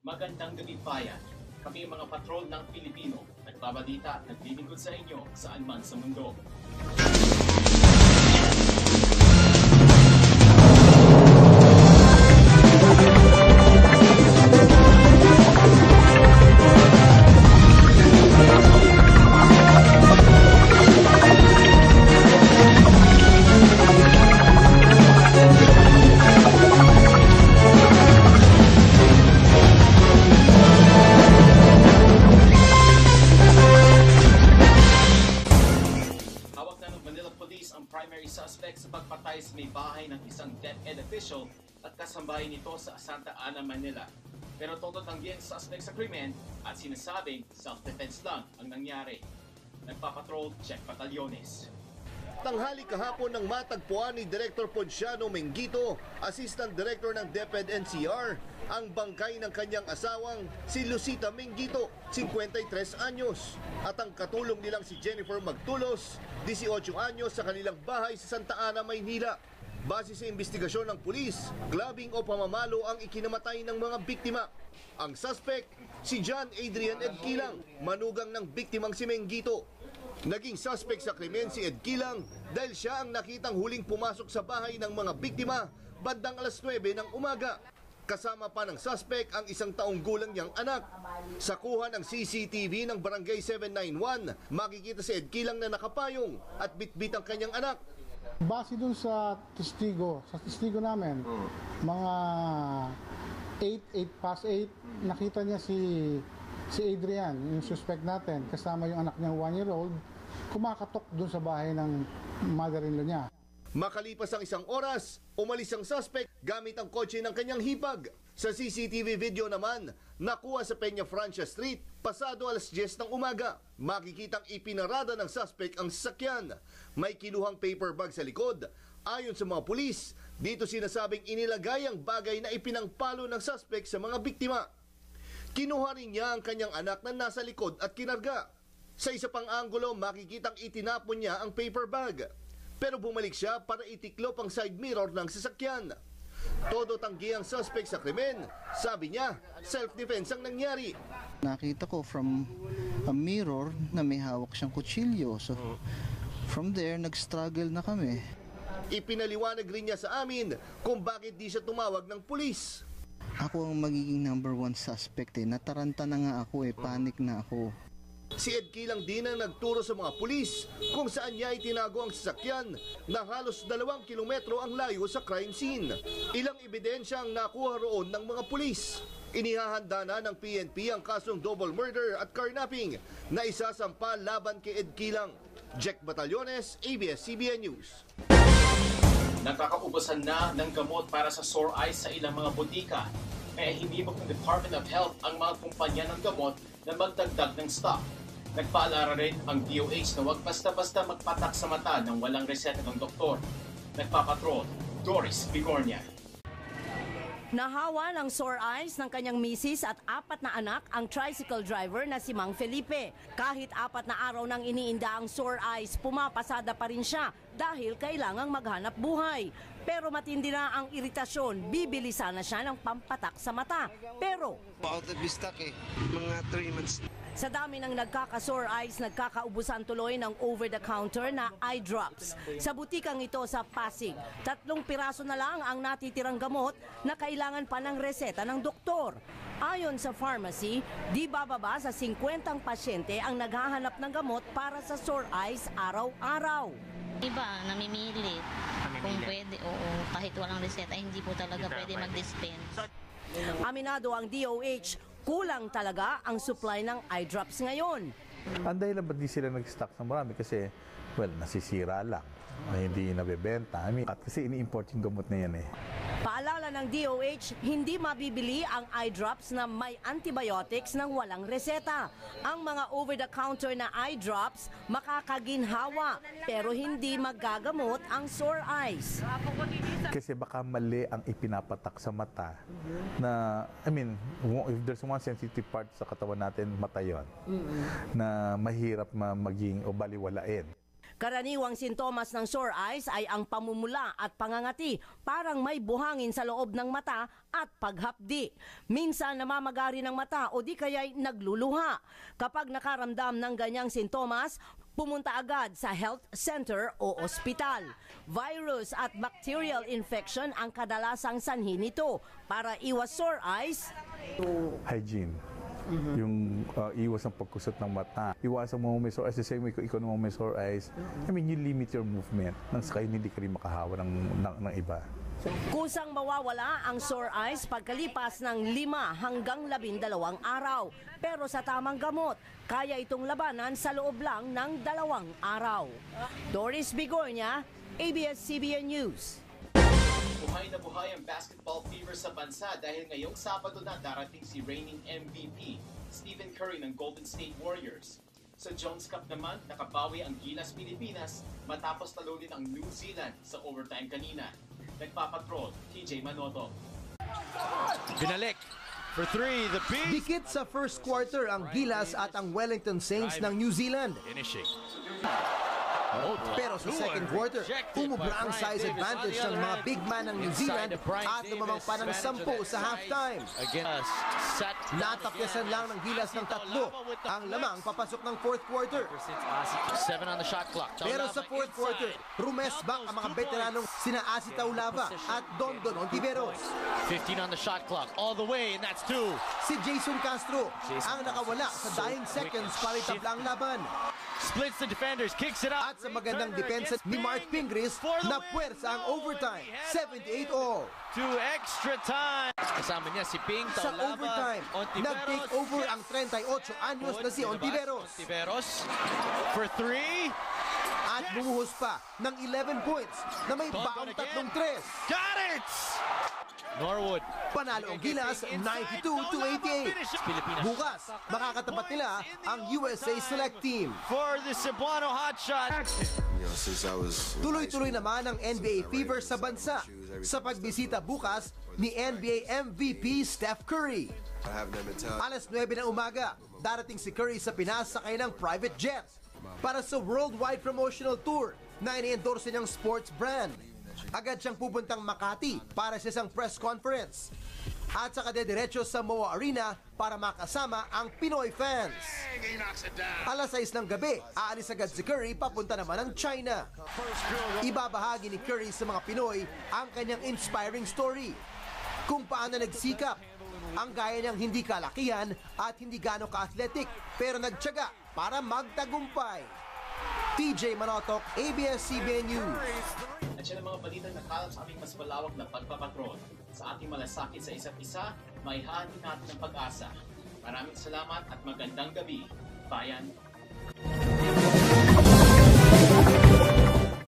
Magandang gabi bayan. Kami ang mga patrol ng Pilipino. Nagbabalita, naglilingkod sa inyo saan man sa mundo. Suspect sa pagpatay sa may bahay ng isang DepEd official at kasambahay nito sa Santa Ana, Manila. Pero todo tanggi ang suspect sa krimen at sinasabing self-defense lang ang nangyari. Nagpapatrol, Check Batalyones. Tanghali kahapon nang matagpuan ni Director Ponciano Mengito, Assistant Director ng DepEd NCR, ang bangkay ng kanyang asawang si Lucita Mengito, 53 anyos, at ang katulong nilang si Jennifer Magtulos, 18 anyos, sa kanilang bahay sa Santa Ana, Maynila. Base sa investigasyon ng pulis, clubbing o pamamalo ang ikinamatay ng mga biktima. Ang suspect, si John Adrian Edquilang, manugang ng biktimang si Mengito. Naging suspect sa krimen si Edquilang dahil siya ang nakitang huling pumasok sa bahay ng mga biktima bandang alas 9 ng umaga. Kasama pa ng suspect ang isang taong gulang niyang anak. Sa kuha ng CCTV ng Barangay 791, makikita si Edquilang na nakapayong at bitbit ang kanyang anak. Base dun sa testigo namin, mga 8 past 8, nakita niya si Adrian, yung suspect natin, kasama yung anak niyang 1-year-old, kumakatok dun sa bahay ng mother-in-law niya. Makalipas ang isang oras, umalis ang suspect gamit ang kotse ng kanyang hipag. Sa CCTV video naman, nakuha sa Peña Francia Street, pasado alas 10 ng umaga. Makikitang ipinarada ng suspect ang sasakyan. May kiluhang paper bag sa likod. Ayon sa mga pulis, dito sinasabing inilagay ang bagay na ipinangpalo ng suspect sa mga biktima. Kinuha rin niya ang kanyang anak na nasa likod at kinarga. Sa isa pang anggulo, makikitang itinapon niya ang paper bag. Pero bumalik siya para itiklop ang side mirror ng sasakyan. Todo tanggi ang suspect sa krimen. Sabi niya, self-defense ang nangyari. Nakita ko from a mirror na may hawak siyang kutsilyo. So from there, nag-struggle na kami. Ipinaliwanag rin niya sa amin kung bakit di siya tumawag ng pulis. Ako ang magiging number 1 suspect eh. Nataranta na nga ako eh. Panic na ako. Si Edquilang din ang nagturo sa mga pulis kung saan niya itinago ang sasakyan na halos 2 kilometro ang layo sa crime scene. Ilang ebidensya ang nakuha roon ng mga pulis. Inihahanda na ng PNP ang kasong double murder at carnapping na isasampa laban kay Edquilang. Jack Batalyones, ABS-CBN News. Nagkakaubusan na ng gamot para sa sore eyes sa ilang mga butika. Kaya hindi mo ng Department of Health ang mga kumpanya ng gamot na magdagdag ng stock. Nagpaalala rin ang DOH na huwag basta-basta magpatak sa mata ng walang reseta ng doktor. Nagpapatrol, Doris Bigornia. Nahawa ng sore eyes ng kanyang misis at 4 na anak ang tricycle driver na si Mang Felipe. Kahit 4 na araw nang iniinda ang sore eyes, pumapasada pa rin siya dahil kailangang maghanap buhay. Pero matindi na ang iritasyon, bibili sana siya ng pampatak sa mata. Pero out of stock eh, mga 3 months. Sa dami ng nagkaka-sore eyes, nagkakaubusan tuloy ng over-the-counter na eye drops. Sa butikang ito sa Pasig, 3 piraso na lang ang natitirang gamot na kailangan pa ng reseta ng doktor. Ayon sa pharmacy, di bababa sa 50 pasyente ang naghahanap ng gamot para sa sore eyes araw-araw. Iba, namimilit. Kung pwede, oo, kahit walang reseta, hindi po talaga pwede mag-dispense. Aminado ang DOH, kulang talaga ang supply ng eye drops ngayon. Ang dahilan ba't di sila nag-stock ng marami? Kasi, well, nasisira lang. Hindi nabebenta. Kasi ini-import yung gamot na yan eh. Paalala ng DOH, hindi mabibili ang eye drops na may antibiotics ng walang reseta. Ang mga over-the-counter na eye drops makakaginhawa pero hindi magagamot ang sore eyes. Kasi baka mali ang ipinapatak sa mata na, if there's one sensitive part sa katawan natin, mata yun, na mahirap maging o baliwalain. Karaniwang sintomas ng sore eyes ay ang pamumula at pangangati, parang may buhangin sa loob ng mata at paghapdi. Minsan namamagari ng mata o di kaya'y nagluluha. Kapag nakaramdam ng ganyang sintomas, pumunta agad sa health center o ospital. Virus at bacterial infection ang kadalasang sanhi nito. Para iwas sore eyes, Hygiene. Yung iwas ang pagkusot ng mata. Iwasan mo may sore eyes. The same way kung ikaw naman may sore eyes, I mean, you limit your movement nang sakay hindi ka rin makahawa ng iba. kusang mawawala ang sore eyes pagkalipas ng 5 hanggang 12 araw. Pero sa tamang gamot, kaya itong labanan sa loob lang ng 2 araw. Doris Bigornia, ABS-CBN News. Buhay na buhay ang basketball fever sa bansa dahil ngayong Sabado na darating si reigning MVP Stephen Curry ng Golden State Warriors. Sa Jones Cup naman, nakabawi ang Gilas Pilipinas matapos talunin ang New Zealand sa overtime kanina. Nagpapatrol, TJ Manoto. Binalik for 3, the beat. Dikit sa first quarter ang Gilas at ang Wellington Saints ng New Zealand. Finishing. Pero sa second quarter, umubra ang size advantage ng mga big man ng New Zealand at lumamang pa ng 10 sa halftime. Natapyasan lang ng Gilas ng 3 ang lamang papasok ng fourth quarter. 7 on the shot clock. Pero sa fourth quarter, rumesbak ang mga veteranong sina Asi Taulava at Dondon Ontiveros. 15 on the shot clock, all the way, and that's 2. Si Jason Castro ang nakawala sa dying seconds para itabla ang laban. Splits the defenders, kicks it up. At sa magandang depensa ni Mark Pingris, napuwersa ang overtime, 78-all. To extra time. Kasama niya si Ping, Sa Taulava, overtime, Ontiveros. nag-take over ang 38 anyos na si Ontiveros. Ontiveros for 3. At bumuhos pa ng 11 points na may baong 3 tres. Got it! Norwood. Panalo ang Gilas 92-88. Bukas, makakatapat nila ang USA Select Team. For the Cebuano hotshot. Tuloy-tuloy naman ang NBA fever sa bansa sa pagbisita bukas ni NBA MVP Steph Curry. Alas 9 ng umaga, darating si Curry sa Pinas sakay ng private jet para sa worldwide promotional tour na ini-endorse niyang sports brand. Agad siyang pupuntang Makati para sa isang press conference. At saka dediretso sa MOA Arena para makasama ang Pinoy fans. Alas 6 ng gabi, aalis agad si Curry papunta naman ng China. Ibabahagi ni Curry sa mga Pinoy ang kanyang inspiring story. Kung paano nagsikap, ang gaya niyang hindi kalakihan at hindi gano'ng ka-athletic pero nagtiyaga para magtagumpay. TJ Manotok, ABS-CBN News. At siya ang mga balitang nakalat sa aming mas malawak na pagpapatrol. Sa ating malasakit sa isa't isa, may hahatid natin ang pag-asa. Maraming salamat at magandang gabi, Bayan.